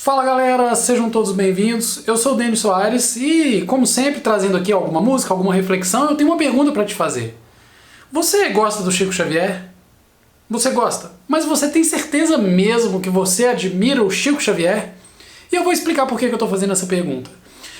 Fala galera, sejam todos bem-vindos. Eu sou o Denis Soares e, como sempre, trazendo aqui alguma música, alguma reflexão, eu tenho uma pergunta para te fazer. Você gosta do Chico Xavier? Você gosta? Mas você tem certeza mesmo que você admira o Chico Xavier? E eu vou explicar por que eu estou fazendo essa pergunta.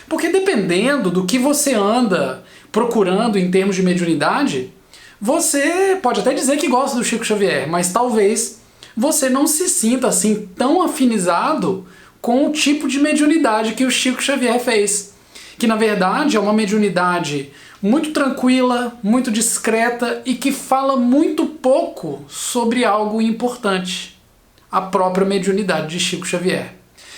Porque dependendo do que você anda procurando em termos de mediunidade, você pode até dizer que gosta do Chico Xavier, mas talvez você não se sinta assim tão afinizado com o tipo de mediunidade que o Chico Xavier fez. Que na verdade é uma mediunidade muito tranquila, muito discreta e que fala muito pouco sobre algo importante. A própria mediunidade de Chico Xavier.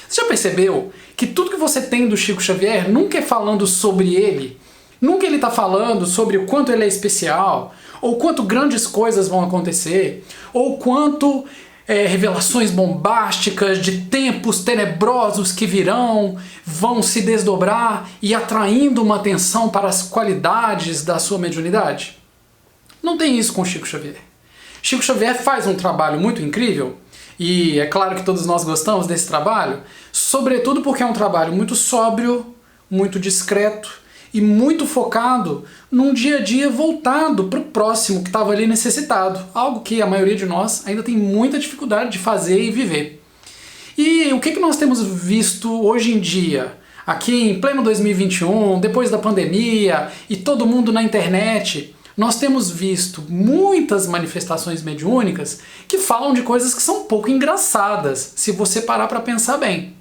Você já percebeu que tudo que você tem do Chico Xavier nunca é falando sobre ele? Nunca ele está falando sobre o quanto ele é especial, ou quanto grandes coisas vão acontecer, ou quanto revelações bombásticas de tempos tenebrosos que virão, vão se desdobrar e atraindo uma atenção para as qualidades da sua mediunidade? Não tem isso com Chico Xavier. Chico Xavier faz um trabalho muito incrível, e é claro que todos nós gostamos desse trabalho, sobretudo porque é um trabalho muito sóbrio, muito discreto, e muito focado num dia a dia voltado para o próximo que estava ali necessitado. Algo que a maioria de nós ainda tem muita dificuldade de fazer e viver. E o que nós temos visto hoje em dia, aqui em pleno 2021, depois da pandemia e todo mundo na internet? Nós temos visto muitas manifestações mediúnicas que falam de coisas que são um pouco engraçadas, se você parar para pensar bem.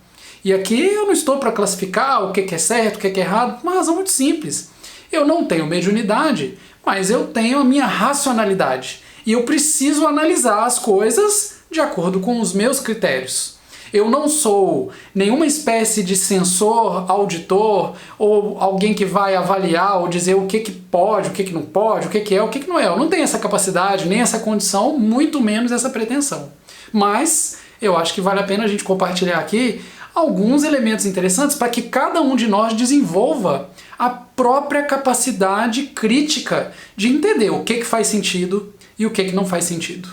E aqui eu não estou para classificar o que é certo, o que é errado, uma razão muito simples. Eu não tenho mediunidade, mas eu tenho a minha racionalidade. E eu preciso analisar as coisas de acordo com os meus critérios. Eu não sou nenhuma espécie de censor, auditor, ou alguém que vai avaliar ou dizer o que pode, o que não pode, o que é, o que não é. Eu não tenho essa capacidade, nem essa condição, muito menos essa pretensão. Mas eu acho que vale a pena a gente compartilhar aqui alguns elementos interessantes para que cada um de nós desenvolva a própria capacidade crítica de entender o que faz sentido e o que não faz sentido.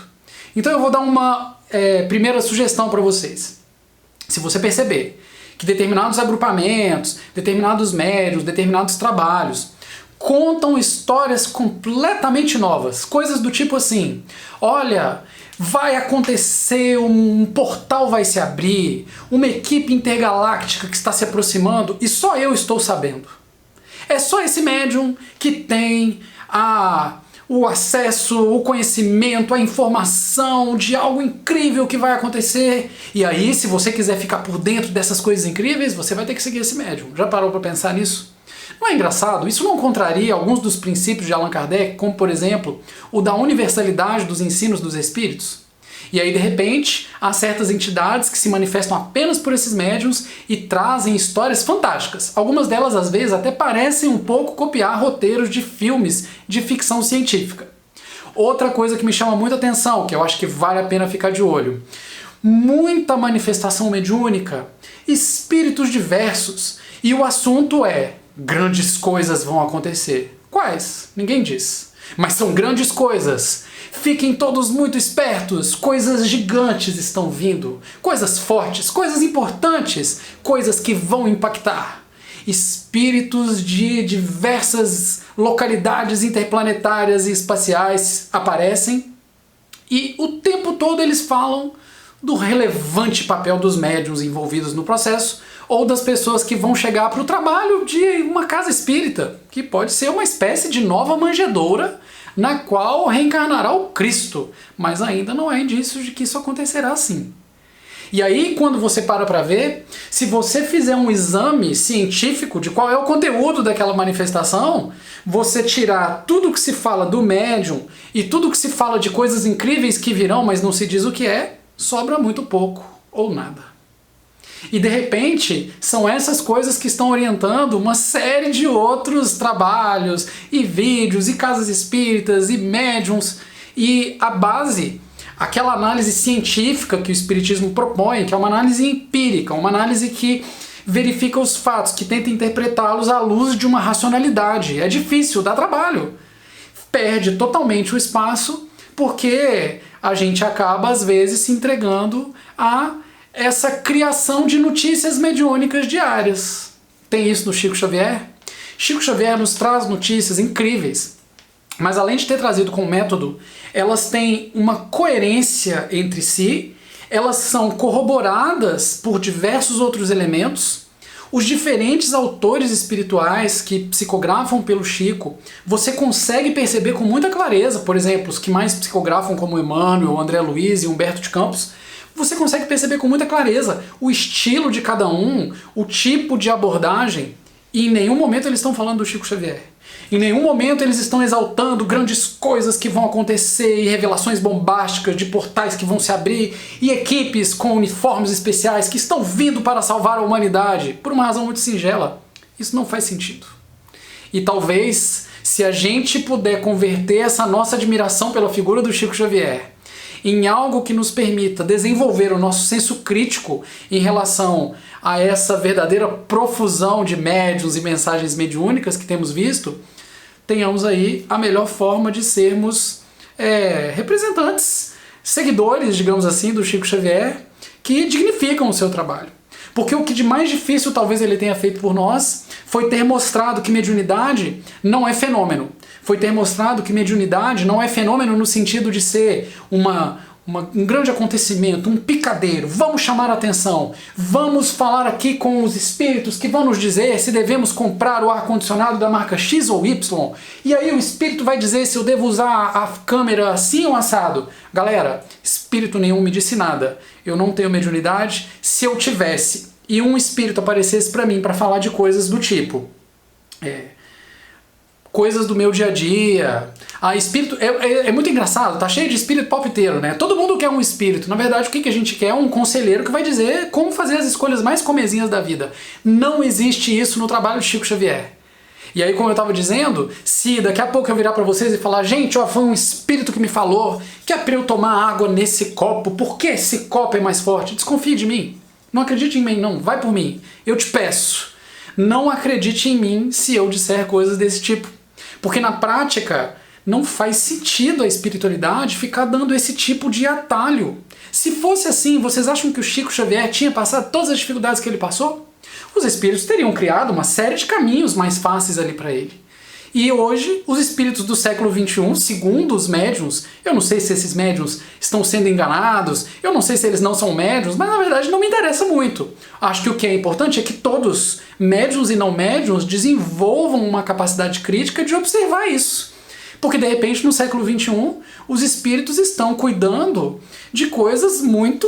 Então eu vou dar uma primeira sugestão para vocês. Se você perceber que determinados agrupamentos, determinados médiuns, determinados trabalhos contam histórias completamente novas, coisas do tipo assim: olha, vai acontecer, um portal vai se abrir, uma equipe intergaláctica que está se aproximando e só eu estou sabendo. É só esse médium que tem o acesso, o conhecimento, a informação de algo incrível que vai acontecer. E aí, se você quiser ficar por dentro dessas coisas incríveis, você vai ter que seguir esse médium. Já parou para pensar nisso? Não é engraçado? Isso não contraria alguns dos princípios de Allan Kardec, como por exemplo, o da universalidade dos ensinos dos espíritos? E aí de repente, há certas entidades que se manifestam apenas por esses médiuns e trazem histórias fantásticas. Algumas delas às vezes até parecem um pouco copiar roteiros de filmes de ficção científica. Outra coisa que me chama muita atenção, que eu acho que vale a pena ficar de olho: muita manifestação mediúnica, espíritos diversos, e o assunto é: grandes coisas vão acontecer. Quais? Ninguém diz. Mas são grandes coisas. Fiquem todos muito espertos. Coisas gigantes estão vindo. Coisas fortes, coisas importantes, coisas que vão impactar. Espíritos de diversas localidades interplanetárias e espaciais aparecem e o tempo todo eles falam do relevante papel dos médiuns envolvidos no processo, ou das pessoas que vão chegar para o trabalho de uma casa espírita, que pode ser uma espécie de nova manjedoura na qual reencarnará o Cristo, mas ainda não há indícios de que isso acontecerá assim. E aí, quando você para ver, se você fizer um exame científico de qual é o conteúdo daquela manifestação, você tirar tudo que se fala do médium e tudo que se fala de coisas incríveis que virão, mas não se diz o que é, sobra muito pouco ou nada. E de repente, são essas coisas que estão orientando uma série de outros trabalhos, e vídeos, e casas espíritas, e médiums, e a base, aquela análise científica que o espiritismo propõe, que é uma análise empírica, uma análise que verifica os fatos, que tenta interpretá-los à luz de uma racionalidade. É difícil, dá trabalho. Perde totalmente o espaço, porque a gente acaba, às vezes, se entregando a essa criação de notícias mediúnicas diárias. Tem isso no Chico Xavier? Chico Xavier nos traz notícias incríveis, mas além de ter trazido com método, elas têm uma coerência entre si, elas são corroboradas por diversos outros elementos. Os diferentes autores espirituais que psicografam pelo Chico, você consegue perceber com muita clareza, por exemplo, os que mais psicografam como Emmanuel, André Luiz e Humberto de Campos, você consegue perceber com muita clareza o estilo de cada um, o tipo de abordagem, e em nenhum momento eles estão falando do Chico Xavier. Em nenhum momento eles estão exaltando grandes coisas que vão acontecer e revelações bombásticas de portais que vão se abrir e equipes com uniformes especiais que estão vindo para salvar a humanidade, por uma razão muito singela. Isso não faz sentido. E talvez, se a gente puder converter essa nossa admiração pela figura do Chico Xavier em algo que nos permita desenvolver o nosso senso crítico em relação a essa verdadeira profusão de médiuns e mensagens mediúnicas que temos visto, tenhamos aí a melhor forma de sermos representantes, seguidores, digamos assim, do Chico Xavier, que dignificam o seu trabalho. Porque o que de mais difícil talvez ele tenha feito por nós foi ter mostrado que mediunidade não é fenômeno. Foi ter mostrado que mediunidade não é fenômeno no sentido de ser um grande acontecimento, um picadeiro. Vamos chamar a atenção, vamos falar aqui com os espíritos que vão nos dizer se devemos comprar o ar-condicionado da marca X ou Y. E aí o espírito vai dizer se eu devo usar a câmera assim ou assado. Galera, espírito nenhum me disse nada. Eu não tenho mediunidade. Se eu tivesse e um espírito aparecesse para mim para falar de coisas do tipo... coisas do meu dia a dia. Espírito é muito engraçado, tá cheio de espírito palpiteiro, né? Todo mundo quer um espírito. Na verdade, o que a gente quer é um conselheiro que vai dizer como fazer as escolhas mais comezinhas da vida. Não existe isso no trabalho de Chico Xavier. E aí, como eu tava dizendo, se daqui a pouco eu virar pra vocês e falar, gente, ó, foi um espírito que me falou que é pra eu tomar água nesse copo, porque esse copo é mais forte, desconfie de mim. Não acredite em mim, não. Vai por mim. Eu te peço. Não acredite em mim se eu disser coisas desse tipo. Porque na prática não faz sentido a espiritualidade ficar dando esse tipo de atalho. Se fosse assim, vocês acham que o Chico Xavier tinha passado todas as dificuldades que ele passou? Os espíritos teriam criado uma série de caminhos mais fáceis ali para ele. E hoje, os espíritos do século XXI, segundo os médiuns, eu não sei se esses médiuns estão sendo enganados, eu não sei se eles não são médiuns, mas na verdade não me interessa muito. Acho que o que é importante é que todos, médiuns e não médiuns, desenvolvam uma capacidade crítica de observar isso. Porque de repente no século XXI, os espíritos estão cuidando de coisas muito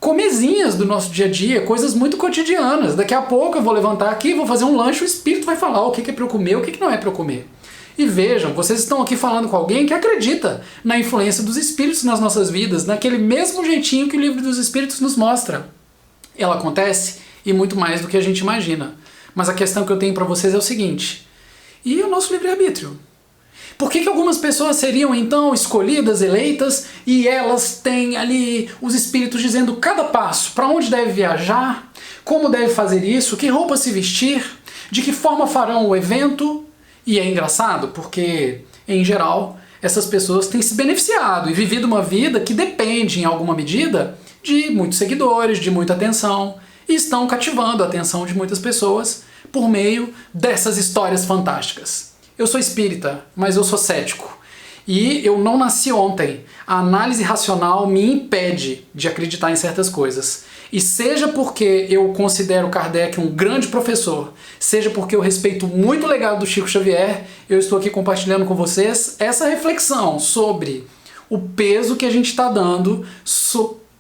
comezinhas do nosso dia a dia, coisas muito cotidianas. Daqui a pouco eu vou levantar aqui, vou fazer um lanche, o espírito vai falar o que é para eu comer, o que não é para eu comer. E vejam, vocês estão aqui falando com alguém que acredita na influência dos espíritos nas nossas vidas, naquele mesmo jeitinho que o Livro dos Espíritos nos mostra. Ela acontece e muito mais do que a gente imagina. Mas a questão que eu tenho para vocês é o seguinte: e o nosso livre-arbítrio? Por que algumas pessoas seriam então escolhidas, eleitas, e elas têm ali os espíritos dizendo cada passo, para onde deve viajar, como deve fazer isso, que roupa se vestir, de que forma farão o evento? E é engraçado porque, em geral, essas pessoas têm se beneficiado e vivido uma vida que depende, em alguma medida, de muitos seguidores, de muita atenção, e estão cativando a atenção de muitas pessoas por meio dessas histórias fantásticas. Eu sou espírita, mas eu sou cético. E eu não nasci ontem. A análise racional me impede de acreditar em certas coisas. E seja porque eu considero Kardec um grande professor, seja porque eu respeito muito o legado do Chico Xavier, eu estou aqui compartilhando com vocês essa reflexão sobre o peso que a gente está dando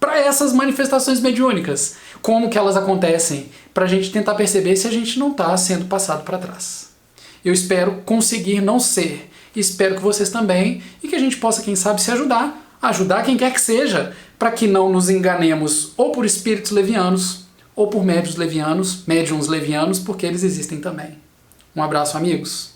para essas manifestações mediúnicas. Como que elas acontecem, para a gente tentar perceber se a gente não está sendo passado para trás. Eu espero conseguir não ser, e espero que vocês também, e que a gente possa, quem sabe, se ajudar quem quer que seja, para que não nos enganemos ou por espíritos levianos, ou por médiuns levianos, porque eles existem também. Um abraço, amigos!